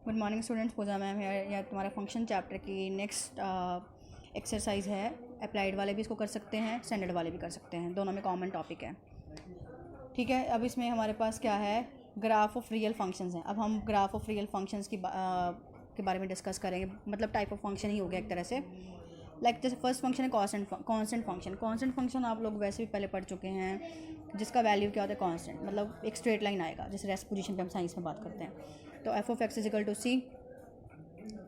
Good morning students, पूजा ma'am है। यह तुम्हारा फंक्शन चैप्टर की नेक्स्ट एक्सरसाइज है। अप्लाइड वाले भी इसको कर सकते हैं, स्टैंडर्ड वाले भी कर सकते हैं, दोनों में कॉमन टॉपिक है। ठीक है, अब इसमें हमारे पास क्या है, ग्राफ ऑफ रियल फंक्शंस हैं। अब हम ग्राफ ऑफ रियल फंक्शंस के बारे में डिस्कस करेंगे। मतलब टाइप ऑफ फंक्शन ही हो गया एक तरह से। जैसे फर्स्ट फंक्शन है कांस्टेंट फंक्शन। कांस्टेंट फंक्शन आप लोग वैसे भी पहले पढ़ चुके हैं, जिसका वैल्यू क्या होता है कांस्टेंट, मतलब एक स्ट्रेट लाइन आएगा, जैसे रेस्ट पोजीशन पे हम साइंस में बात करते हैं। तो f of x is equal to c,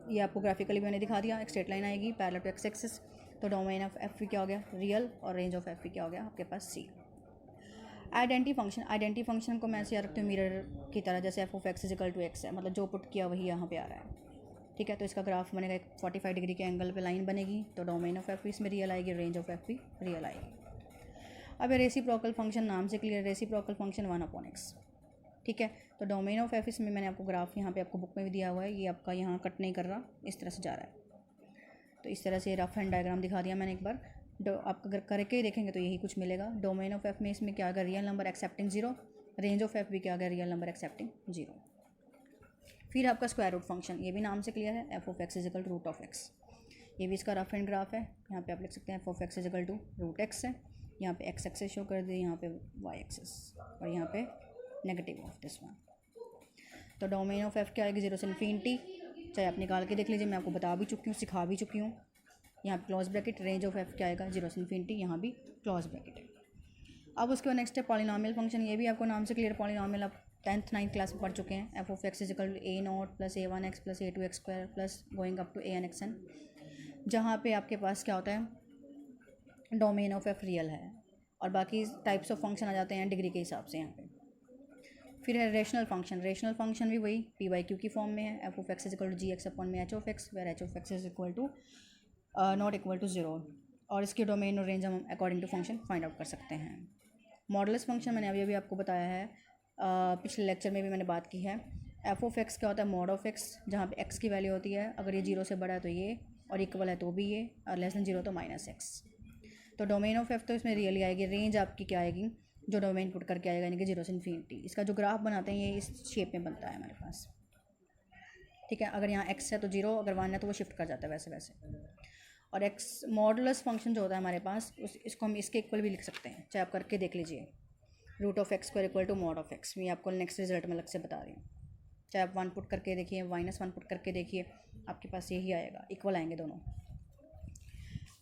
ये आपको ग्राफिकली मैंने दिखा दिया। एक स्ट्रेट लाइन आएगी पैरेलल टू एक्स एक्सिस। तो डोमेन ऑफ एफ क्या हो गया, रियल, और रेंज ऑफ एफ क्या हो गया आपके पास सी। आइडेंटी फंक्शन को मैं ऐसे याद रखती हूँ मिरर की तरह, जैसे f of x is equal to x है, मतलब जो पुट किया वही यहाँ पे आ रहा है। ठीक है, तो इसका ग्राफ बनेगा एक 45 डिग्री के एंगल पे लाइन बनेगी। तो डोमेन ऑफ एफ भी इसमें रियल आएगी, रेंज ऑफ एफ भी रियल आएगी। अब ये रेसिप्रोकल फंक्शन नाम से क्लियर, रेसिप्रोकल फंक्शन 1/x। ठीक है, तो डोमेन ऑफ एफ इसमें मैंने आपको ग्राफ यहाँ पे आपको बुक में भी दिया हुआ है, ये आपका यहाँ कट नहीं कर रहा, इस तरह से जा रहा है। तो इस तरह से रफ एंड डायग्राम दिखा दिया मैंने एक बार। आप अगर करके देखेंगे तो यही कुछ मिलेगा। डोमेन ऑफ एफ में इसमें क्या आएगा, real number accepting 0। Range of F भी क्या आ गया, रियल नंबर एक्सेप्टिंग 0। फिर आपका स्क्वायर रूट फंक्शन, ये भी नाम से क्लियर है, f of x is equal to root of x. ये भी इसका रफ एंड ग्राफ है। यहाँ पे आप लिख सकते हैं f of x is equal to root x है। यहाँ पे एक्स एक्सेस शो कर दिए, यहाँ पे वाई एक्सेस, और यहाँ पे नेगेटिव ऑफ दिस वन। तो डोमेन ऑफ एफ क्या आएगी, 0 से इन्फिनिटी। चाहे आप निकाल के देख लीजिए, मैं आपको बता भी चुकी हूँ, सिखा भी चुकी हूँ। यहाँ पे clause bracket, range of f क्या आएगा, 0 से इन्फिनिटी, यहाँ भी क्लॉज ब्रैकेट है। अब उसके बाद नेक्स्ट है पॉलिनॉमियल फंक्शन। ये भी आपको नाम से क्लियर, पॉलिनॉमियल आप 10th 9th क्लास में पढ़ चुके हैं। F of x is equal to a0 प्लस a1x plus a2x square plus going up to an xn, जहाँ पे आपके पास क्या होता है, डोमेन ऑफ एफ रियल है, और बाकी टाइप्स ऑफ फंक्शन आ जाते हैं डिग्री के हिसाब से यहाँ पे। फिर है रेशनल फंक्शन। रेशनल फंक्शन भी वही p/q की फॉर्म में है। F of x is equal to g x upon में h of x, where h of x is equal to not equal to 0, और इसके डोमेन और रेंज हम according to function find out कर सकते हैं। मॉडुलस फंक्शन मैंने अभी आपको बताया है, पिछले लेक्चर में भी मैंने बात की है। एफ ऑफ एक्स क्या होता है, मॉड ऑफ एक्स, जहाँ पे एक्स की वैल्यू होती है, अगर ये 0 से बड़ा है तो ये, और इक्वल है तो भी ये, और लेस देन 0 तो -x। तो डोमेन ऑफ एफ तो इसमें रियली आएगी। रेंज आपकी क्या आएगी, जो डोमेन पुट करके आएगा, यानी कि 0 से इन्फिनिटी। इसका जो ग्राफ बनाते हैं ये इस शेप में बनता है हमारे पास। ठीक है, अगर यहाँ x है तो 0, अगर 1 है तो वो शिफ्ट कर जाता है वैसे वैसे। और एक्स मॉडुलस फंक्शन जो होता है हमारे पास, इसको हम इसके इक्वल भी लिख सकते हैं, चाहे आप करके देख लीजिए। Root of x square equal to mod of x, मैं आपको नेक्स्ट रिजल्ट में अलग से बता रही हूँ। चाहे आप 1 पुट करके देखिए, -1 पुट करके देखिए, आपके पास यही आएगा, इक्वल आएंगे दोनों।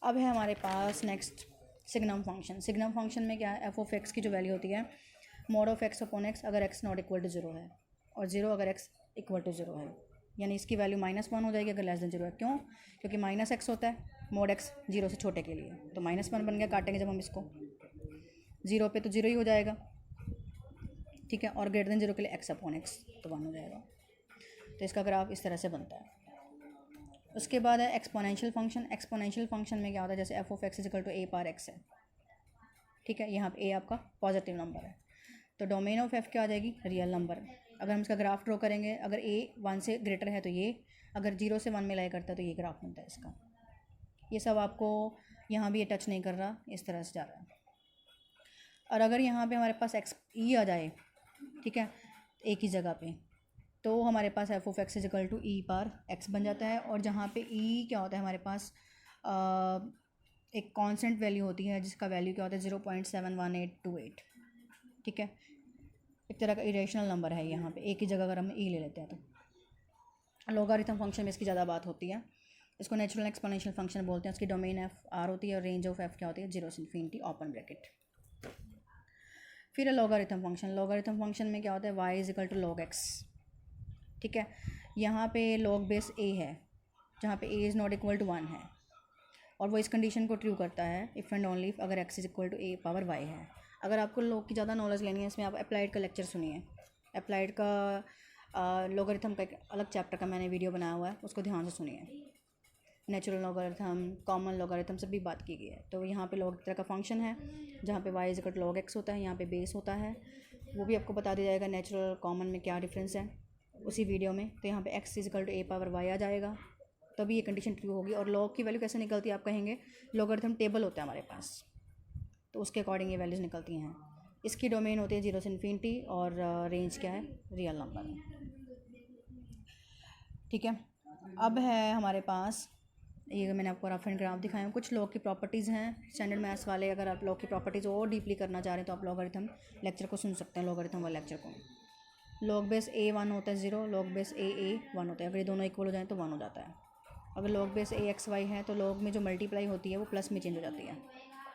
अब है हमारे पास next signum function. Signum function में क्या है, एफ ऑफ एक्स की जो वैल्यू होती है, mod of x upon x, अगर एक्स नॉट इक्वल टू 0 है, और 0 अगर एक्स इक्वल टू 0 है, यानी इसकी वैल्यू -1 हो जाएगी अगर लेस देन 0 है। क्यों, क्योंकि -x होता है मॉड एक्स 0 से छोटे के लिए, तो -1 बन गया। काटेंगे जब हम इसको 0 पे तो 0 ही हो जाएगा। ठीक है, और ग्रेटर देन 0 के लिए एक्स अपॉन एक्स, तो 1 हो जाएगा। तो इसका ग्राफ इस तरह से बनता है। उसके बाद है एक्सपोनेंशियल फंक्शन। एक्सपोनेंशियल फंक्शन में क्या होता है, जैसे f of x is equal to a power x है। ठीक है, यहाँ पे a आपका पॉजिटिव नंबर है, तो डोमेन ऑफ एफ क्या आ जाएगी, रियल नंबर। अगर हम इसका ग्राफ ड्रॉ करेंगे, अगर a 1 से ग्रेटर है तो ये, अगर 0 से 1 में लाई करता है तो ये ग्राफ बनता है इसका। ये सब आपको यहाँ भी ये टच नहीं कर रहा, इस तरह से जा रहा है। और अगर यहाँ पे हमारे पास एक्स ई आ जाए, ठीक है, एक ही जगह पे, तो हमारे पास f of x is equal to e power x बन जाता है। और जहाँ पे ई क्या होता है हमारे पास, एक कांस्टेंट वैल्यू होती है, जिसका वैल्यू क्या होता है 0.71828। ठीक है, एक तरह का इरेशनल नंबर है यहाँ पे, एक ही जगह अगर हम ई ले लेते हैं तो। लॉगरिथम फंक्शन में इसकी ज़्यादा बात होती है, इसको नेचुरल एक्सपोनेंशियल फंक्शन बोलते हैं। उसकी डोमेन एफ आर होती है, और रेंज ऑफ एफ क्या होती है, 0 से इन्फिनिटी ओपन ब्रैकेट। फिर है लॉगरिथम फंक्शन। लॉगरिथम फंक्शन में क्या होता है, y equal to log x। ठीक है, यहाँ पे log बेस a है, जहाँ पे a is not equal to 1 है, और वो इस कंडीशन को ट्रू करता है इफ़ एंड ओनली अगर x is equal to a power y है। अगर आपको log की ज़्यादा नॉलेज लेनी है, इसमें आप अप्लाइड का लेक्चर सुनिए। अप्लाइड का लॉगरिथम का एक अलग चैप्टर का मैंने वीडियो बनाया हुआ है, उसको ध्यान से सुनिए। नेचुरल लॉगरिथम, कॉमन लॉगरिथम सब भी बात की गई है। तो यहाँ पे लॉग तरह का फंक्शन है, जहाँ पे y equal to log x होता है, यहाँ पे बेस होता है, वो भी आपको बता दिया जाएगा नेचुरल कॉमन में क्या डिफरेंस है उसी वीडियो में। तो यहाँ पे x equal to a power y आ जाएगा, तभी ये कंडीशन ट्रू होगी। और log की वैल्यू कैसे निकलती है आप कहेंगे, लॉगरिथम टेबल होता है हमारे पास, तो उसके अकॉर्डिंग ये वैल्यूज़ निकलती हैं। इसकी डोमेन होती है 0 से इन्फिनिटी, और रेंज क्या है, रियल नंबर है। ठीक है। अब है हमारे पास, ये मैंने आपको रफ एंड ग्राफ दिखाया हूँ। कुछ लॉग की प्रॉपर्टीज़ हैं स्टैंडर्ड मैथ्स वाले। अगर आप लॉग की प्रॉपर्टीज़ और डीपली करना चाह रहे हैं तो आप लॉगरिथम लेक्चर को सुन सकते हैं, लॉगरिथम वाले लेक्चर को। लॉग बेस ए 1 होता है 0, लॉग बेस ए 1 होता है। अगर ये दोनों इक्वल हो जाएँ तो 1 हो जाता है। अगर लॉग बेस ए एक्स वाई है तो लॉग में जो मल्टीप्लाई होती है वो प्लस में चेंज हो जाती है,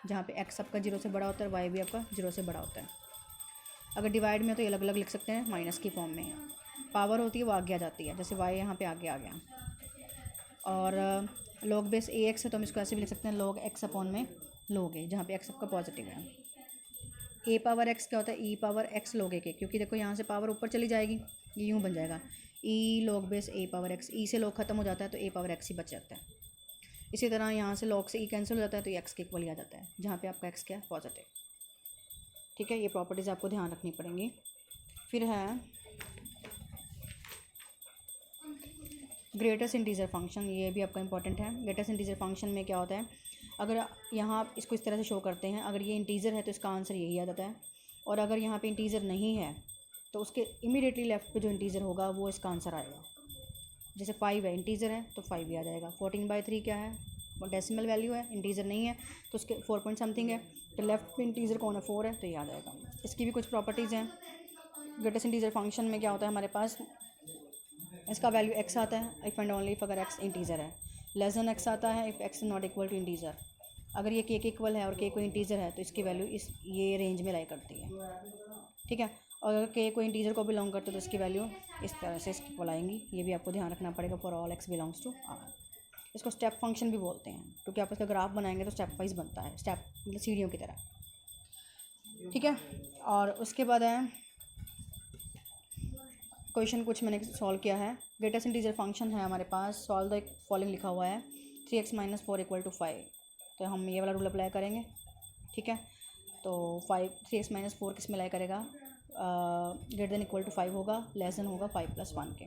जहाँ पे एक्स आपका 0 से बड़ा होता है, वाई भी आपका 0 से बड़ा होता है। अगर डिवाइड में हो तो ये अलग अलग लिख सकते हैं माइनस की फॉर्म में। पावर होती है वो आगे आ जाती है, जैसे वाई यहाँ पे आगे आ गया। और लॉग बेस ए एक्स है तो हम इसको ऐसे भी लिख सकते हैं लॉग एक्स अपॉन में लॉग ए, जहाँ पे एक्स आपका पॉजिटिव है। ए पावर एक्स क्या होता है, ई पावर एक्स लॉग ए के, क्योंकि देखो यहाँ से पावर ऊपर चली जाएगी, ये यूँ बन जाएगा ई लॉग बेस ए पावर एक्स। ई से लॉग खत्म हो जाता है तो ए पावर एक्स ही बच जाता है। इसी तरह यहाँ से लॉग से ई कैंसिल हो जाता है तो ये एक्स के इक्वल ही आ जाता है, जहाँ पे आपका एक्स क्या है, पॉजिटिव। ठीक है, ये प्रॉपर्टीज़ आपको ध्यान रखनी पड़ेंगी। फिर है ग्रेटेस्ट इंटीजर फंक्शन, ये भी आपका इंपॉर्टेंट है। ग्रेटेस्ट इंटीजर फंक्शन में क्या होता है, अगर यहाँ आप इसको इस तरह से शो करते हैं, अगर ये इंटीजर है तो इसका आंसर यही आ जाता है, और अगर यहाँ पे इंटीजर नहीं है तो उसके इमीडिएटली लेफ्ट पे जो इंटीजर होगा वो इसका आंसर आएगा। जैसे 5 है, इंटीजर है तो 5 ही आ जाएगा। 14/3 क्या है, वो डेसिमल वैल्यू है, इंटीजर नहीं है तो उसके 4 पॉइंट समथिंग है, तो लेफ्ट में इंटीजर कौन है, 4 है, तो ये आ जाएगा। इसकी भी कुछ प्रॉपर्टीज़ हैं। ग्रेटेस्ट इंटीजर फंक्शन में क्या होता है हमारे पास, इसका वैल्यू एक्स आता है इफ़ एंड ओनली इफ़ अगर एक्स इंटीजर है। लेस देन एक्स आता है if x not equal to integer. अगर ये के इक्वल है और के कोई इंटीजर है तो इसकी वैल्यू इस ये रेंज में लाई करती है। ठीक है, और अगर के कोई इंटीजर को बिलोंग करते तो इसकी वैल्यू इस तरह से इसकी इक्वल आएंगी। ये भी आपको ध्यान रखना पड़ेगा for all x belongs to R. इसको स्टेप फंक्शन भी बोलते हैं, क्योंकि आप इसका ग्राफ बनाएंगे तो स्टेप वाइज बनता है, स्टेप मतलब सीढ़ियों की तरह। ठीक है, और उसके बाद है क्वेश्चन कुछ मैंने सॉल्व किया है। ग्रेटेस्ट इंटीजर फंक्शन है हमारे पास, सॉल्व द फॉलोइंग लिखा हुआ है 3x - 4 = 5। तो हम ये वाला रूल अप्लाई करेंगे। ठीक है, तो 3x - 4 किस में लाई करेगा, ग्रेटर देन इक्वल टू 5 होगा, लेस देन होगा 5 + 1 के।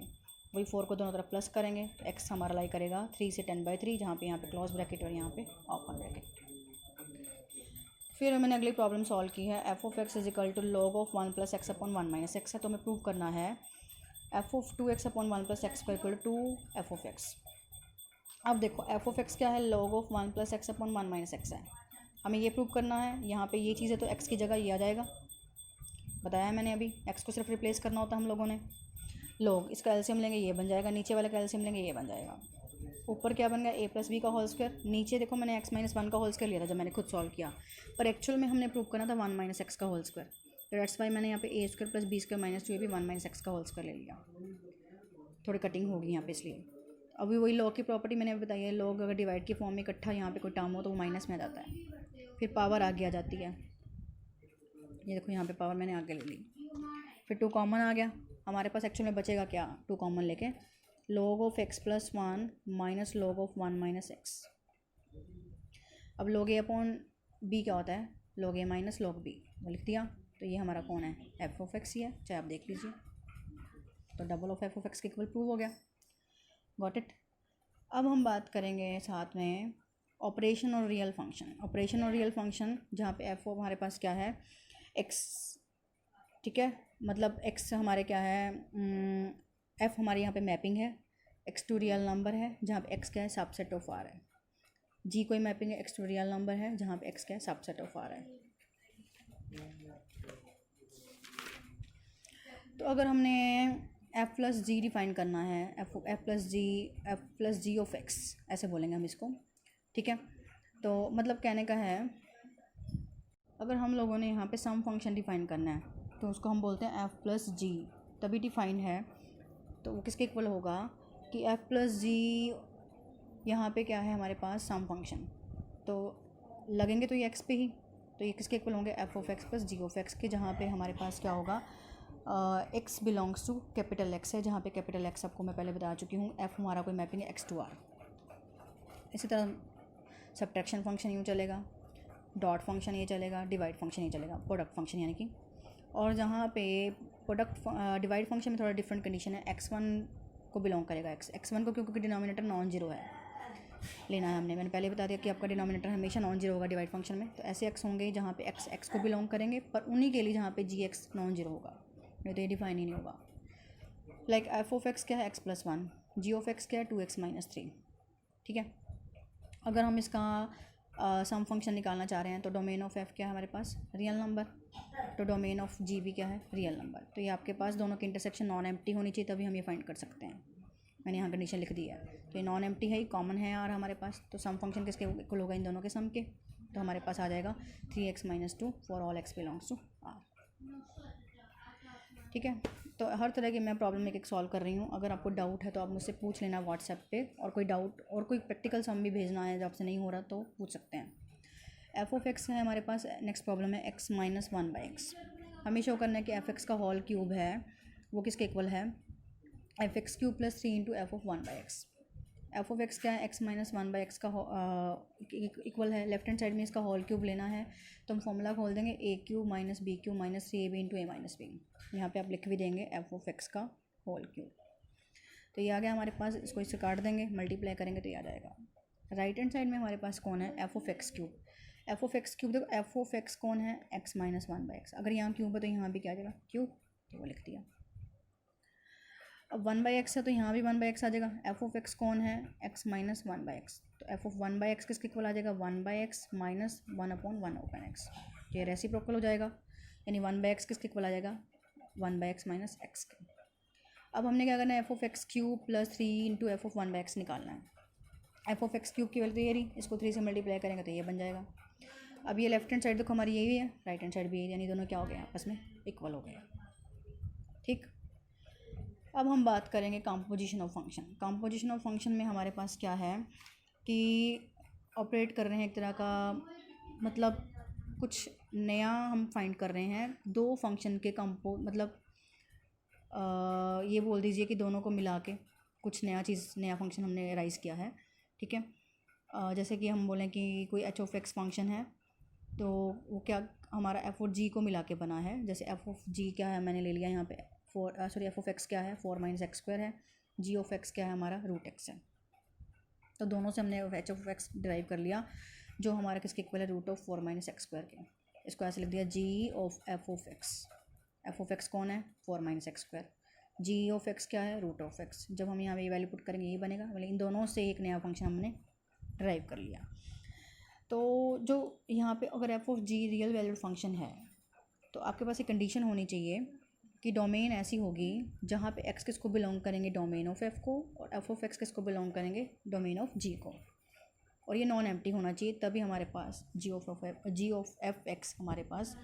वही 4 को दोनों तरफ प्लस करेंगे तो x हमारा लाई करेगा 3 से 10/3, जहाँ पे यहाँ पे क्लोज ब्रैकेट और यहाँ पे ओपन ब्रैकेट। फिर मैंने अगली प्रॉब्लम सॉल्व की है, f(x) = log of 1 + x upon 1 - x है। तो हमें प्रूव करना है f(2x upon 1 + x) = 2f(x). अब देखो f(x) क्या है, log of 1 + x upon 1 - x है। हमें ये प्रूव करना है। यहाँ पे ये चीज़ है तो x की जगह ये आ जाएगा, बताया है मैंने अभी। x को सिर्फ रिप्लेस करना होता है हम लोगों ने। log इसका एलसीएम लेंगे ये बन जाएगा, नीचे वाले का एलसीएम लेंगे ये बन जाएगा। ऊपर क्या बन गया, a + b का होल स्क्वायर। नीचे देखो मैंने x - 1 का होल स्क्वायर लिया था जब मैंने खुद सॉल्व किया, पर एक्चुअल में हमने प्रूव करना था 1 - x का होल स्क्वायर। तो दैट्स वाई मैंने यहाँ पे a² + b² - 2ab 1 - x का होल स्क्वायर ले लिया। थोड़ी कटिंग होगी यहाँ पे इसलिए। अभी वही लॉग की प्रॉपर्टी मैंने अभी बताई है, लॉग अगर डिवाइड की फॉर्म में इकट्ठा यहाँ पे कोई टर्म हो तो वो माइनस में आ जाता है, फिर पावर आगे आ जाती है। ये देखो यहाँ पे पावर मैंने आगे ले ली, फिर 2 कॉमन आ गया हमारे पास। एक्चुअल में बचेगा क्या, 2 कॉमन लेके log of x + 1 - log of 1 - x। अब log a अपॉन b क्या होता है, log a - log b, वो लिख दिया। तो ये हमारा कौन है, f(x) ही है, चाहे आप देख लीजिए। तो डबल ऑफ f(x) के इक्वल प्रूव हो गया। Got it. अब हम बात करेंगे साथ में ऑपरेशन और रियल फंक्शन। ऑपरेशन और रियल फंक्शन जहाँ पे f हमारे पास क्या है, x। ठीक है, मतलब x हमारे क्या है, f हमारे यहाँ पे मैपिंग है, x टू रियल नंबर है जहाँ पे x क्या है, सबसेट ऑफ r है। g कोई मैपिंग है, x टू रियल नंबर है जहाँ पे x क्या है, सबसेट ऑफ r है। तो अगर हमने f + g डिफाइन करना है, f + g ऑफ x ऐसे बोलेंगे हम इसको। ठीक है, तो मतलब कहने का है अगर हम लोगों ने यहाँ पे सम फंक्शन डिफाइन करना है तो उसको हम बोलते हैं f + g, तभी डिफाइन है। तो वो किसके इक्वल होगा कि f + g यहाँ पे क्या है हमारे पास, सम फंक्शन। तो लगेंगे तो ये x पे ही, तो ये किसके इक्वल होंगे, f(x) + g ऑफ x के, जहाँ पे हमारे पास क्या होगा, x belongs to capital X है, जहाँ पे कैपिटल X आपको मैं पहले बता चुकी हूँ। f हमारा कोई मैपिंग है x टू r। इसी तरह सब्ट्रैक्शन फंक्शन यूँ चलेगा, डॉट फंक्शन ये चलेगा, डिवाइड फंक्शन ये चलेगा, प्रोडक्ट फंक्शन यानी कि। और जहाँ पे प्रोडक्ट डिवाइड फंक्शन में थोड़ा डिफरेंट कंडीशन है, x1 को बिलोंग करेगा x1 को, क्योंकि डिनोमिनेटर नॉन जीरो है लेना है हमने। मैंने पहले बता दिया कि आपका डिनोमिनेटर हमेशा नॉन जीरो होगा डिवाइड फंक्शन में। तो ऐसे x होंगे जहाँ पे x को बिलोंग करेंगे, पर उन्हीं के लिए जहाँ पे gx नॉन जीरो होगा, नहीं तो ये डिफाइन ही नहीं होगा। लाइक f(x) क्या है, x + 1, जी ऑफ एक्स क्या है 2x-3, ठीक है। अगर हम इसका सम फंक्शन निकालना चाह रहे हैं तो डोमेन ऑफ एफ क्या है हमारे पास, रियल नंबर, तो डोमेन ऑफ जी भी क्या है, रियल नंबर। तो ये आपके पास दोनों की इंटरसेक्शन नॉन एम्प्टी होनी चाहिए, तभी हम ये फाइंड कर सकते हैं। मैंने यहाँ कंडीशन लिख दी है, तो ये नॉन एम्प्टी है, कॉमन है यार हमारे पास, तो सम फंक्शन किसके इक्वल होगा, इन दोनों के सम के। तो हमारे पास आ जाएगा 3x-2 फॉर ऑल x बिलोंग्स टू R, ठीक है। तो हर तरह की मैं प्रॉब्लम एक सॉल्व कर रही हूँ। अगर आपको डाउट है तो आप मुझसे पूछ लेना व्हाट्सएप पे, और कोई डाउट और कोई प्रैक्टिकल सम भी भेजना है जो आपसे नहीं हो रहा तो पूछ सकते हैं। एफ ऑफ एक्स है हमारे पास, नेक्स्ट प्रॉब्लम है x-1/x। हमें शो करना है कि एफ एक्स का होल क्यूब है वो किसके इक्वल है, f(x³ + 3 × f(1/x)। F of x क्या है, x-1/x का इक्वल है, लेफ्ट हैंड साइड में इसका होल क्यूब लेना है, तो हम फॉर्मूला खोल देंगे a³ - b³ - 3ab × a - b। यहाँ पे आप लिख भी देंगे एफ ऑफ एक्स का होल क्यूब। तो ये आ गया हमारे पास, इसको इससे काट देंगे, मल्टीप्लाई करेंगे तो ये आ जाएगा। राइट हैंड साइड में हमारे पास कौन है, f of x cube. F of x cube, देखो एफ ऑफ एक्स कौन है, x-1/x। अगर यहाँ क्यूब है तो यहाँ भी क्या आ जाएगा, क्यूब, तो वो लिख दिया। अब 1/x है तो यहाँ भी 1/x आ जाएगा। एफ ऑफ एक्स कौन है, x-1/x, तो एफ ऑफ 1/x किसके इक्वल आ जाएगा, 1/x - 1/1/x। ये रेसिप्रोकल हो जाएगा, यानी 1/x किसके इक्वल आ जाएगा, 1/x - x के। अब हमने क्या करना है, f of x³ + 3 × F of 1/x निकालना है। एफ ऑफ एक्स क्यूब की वैल्यू तो ये रही, इसको 3 से मल्टीप्लाई करेंगे तो ये बन जाएगा। अब ये लेफ्ट हैंड साइड देखो हमारी यही है, राइट हैंड साइड भी यही, यानी दोनों क्या हो गए आपस में इक्वल हो गए, ठीक। अब हम बात करेंगे composition of function. Composition of function में हमारे पास क्या है कि ऑपरेट कर रहे हैं एक तरह का, मतलब कुछ नया हम फाइंड कर रहे हैं, दो फंक्शन के मतलब ये बोल दीजिए कि दोनों को मिला के कुछ नया नया फंक्शन हमने राइज़ किया है, ठीक है। जैसे कि हम बोलें कि कोई एच ऑफ एक्स फंक्शन है, तो वो क्या हमारा एफ और जी को मिला के बना है। जैसे एफ ऑफ जी क्या है, मैंने ले लिया यहाँ पे एफ ऑफ एक्स क्या है, 4 - x² है, जी ऑफ एक्स क्या है हमारा √x है। तो दोनों से हमने एच ऑफ एक्स डिराइव कर लिया, जो हमारा किसके इक्वल है, √4 - x² के। इसको ऐसे लिख दिया, g of f of x. F of x कौन है, 4 - x², जी ऑफ एक्स क्या है, √x। जब हम यहाँ पे वैल्यू पुट करेंगे यही बनेगा, मतलब इन दोनों से एक नया फंक्शन हमने ड्राइव कर लिया। तो जो यहाँ पे अगर f of g real valued function है, तो आपके पास एक कंडीशन होनी चाहिए कि डोमेन ऐसी होगी जहाँ पे एक्स किसको बिलोंग करेंगे, डोमेन ऑफ एफ को, और एफ ऑफ एक्स किसको बिलोंग करेंगे, डोमेन ऑफ जी को, और ये नॉन एम्प्टी होना चाहिए, तभी हमारे पास जी ऑफ एफ एक्स हमारे पास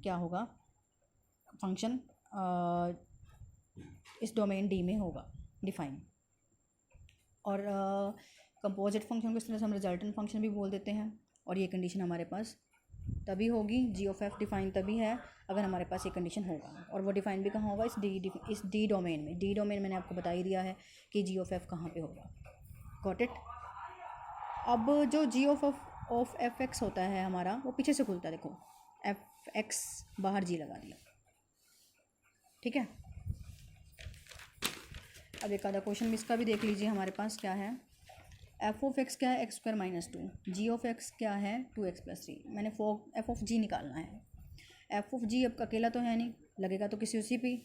क्या होगा, फंक्शन इस डोमेन डी में होगा डिफाइन। और कंपोजिट फंक्शन को इस तरह से हम रिजल्टेंट फंक्शन भी बोल देते हैं, और ये कंडीशन हमारे पास तभी होगी, जी ऑफ एफ डिफाइन तभी है अगर हमारे पास ये कंडीशन होगा। और वो डिफाइन भी कहाँ होगा, इस डी डोमेन में। डी डोमेन मैंने आपको बता ही दिया है कि जी ऑफ एफ कहाँ पे होगा, गॉट इट। अब जो जी ऑफ एफ एक्स होता है हमारा, वो पीछे से खुलता है, देखो एफ एक्स बाहर जी लगा दिया, ठीक है। अब एक आधा क्वेश्चन इसका भी देख लीजिए, हमारे पास क्या है, एफ ऑफ एक्स क्या है, x² - 2, जी ऑफ एक्स क्या है, 2x + 3। मैंने एफ ऑफ जी निकालना है। एफ ऑफ जी अब अकेला तो है नहीं, लगेगा तो किसी उसी पे,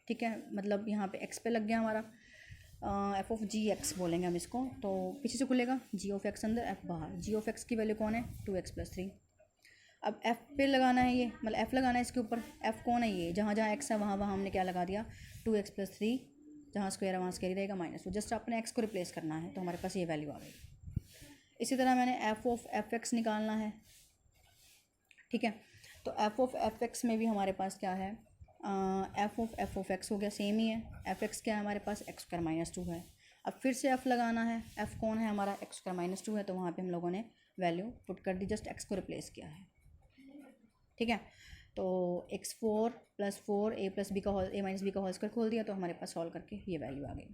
ठीक है, मतलब यहाँ पे x पे लग गया हमारा, एफ ऑफ जी एक्स बोलेंगे हम इसको, तो पीछे से खुलेगा, जी ऑफ एक्स अंदर, एफ बाहर। जी ऑफ एक्स की वैल्यू कौन है, 2x + 3। अब एफ पे लगाना है, ये मतलब एफ लगाना है इसके ऊपर। एफ कौन है, ये जहाँ जहाँ एक्स है वहाँ वहाँ हमने क्या लगा दिया, 2x + 3, जहाँ स्क्वायर है वहाँ स्क्वायर रहेगा -2। जस्ट आपने एक्स को रिप्लेस करना है, तो हमारे पास ये वैल्यू आ गई। इसी तरह मैंने एफ ऑफ एफ एक्स निकालना है, ठीक है। तो एफ ऑफ एफ एक्स में भी हमारे पास क्या है, एफ ऑफ एक्स हो गया, सेम ही है। एफ एक्स क्या है हमारे पास, x² - 2 है। अब फिर से एफ लगाना है, एफ कौन है हमारा, x² - 2 है, तो वहाँ पे हम लोगों ने वैल्यू पुट कर दी, जस्ट एक्स को रिप्लेस किया है, ठीक है। तो x4 + 4 a + b का होल स्क्वायर खोल दिया, तो हमारे पास सॉल्व करके ये वैल्यू आ गई।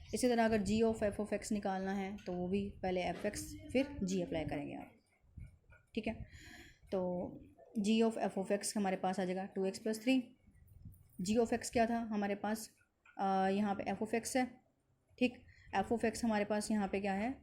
इसी तरह अगर जी ऑफ एफ ऑफ एक्स निकालना है, तो वो भी पहले एफ एक्स फिर जी अप्लाई करेंगे आप, ठीक है। तो जी ऑफ एफ ऑफ एक्स हमारे पास आ जाएगा 2x + 3। जी ऑफ एक्स क्या था हमारे पास, यहाँ पे एफ ऑफ एक्स है, ठीक। एफ ऑफ एक्स हमारे पास यहाँ पे क्या है,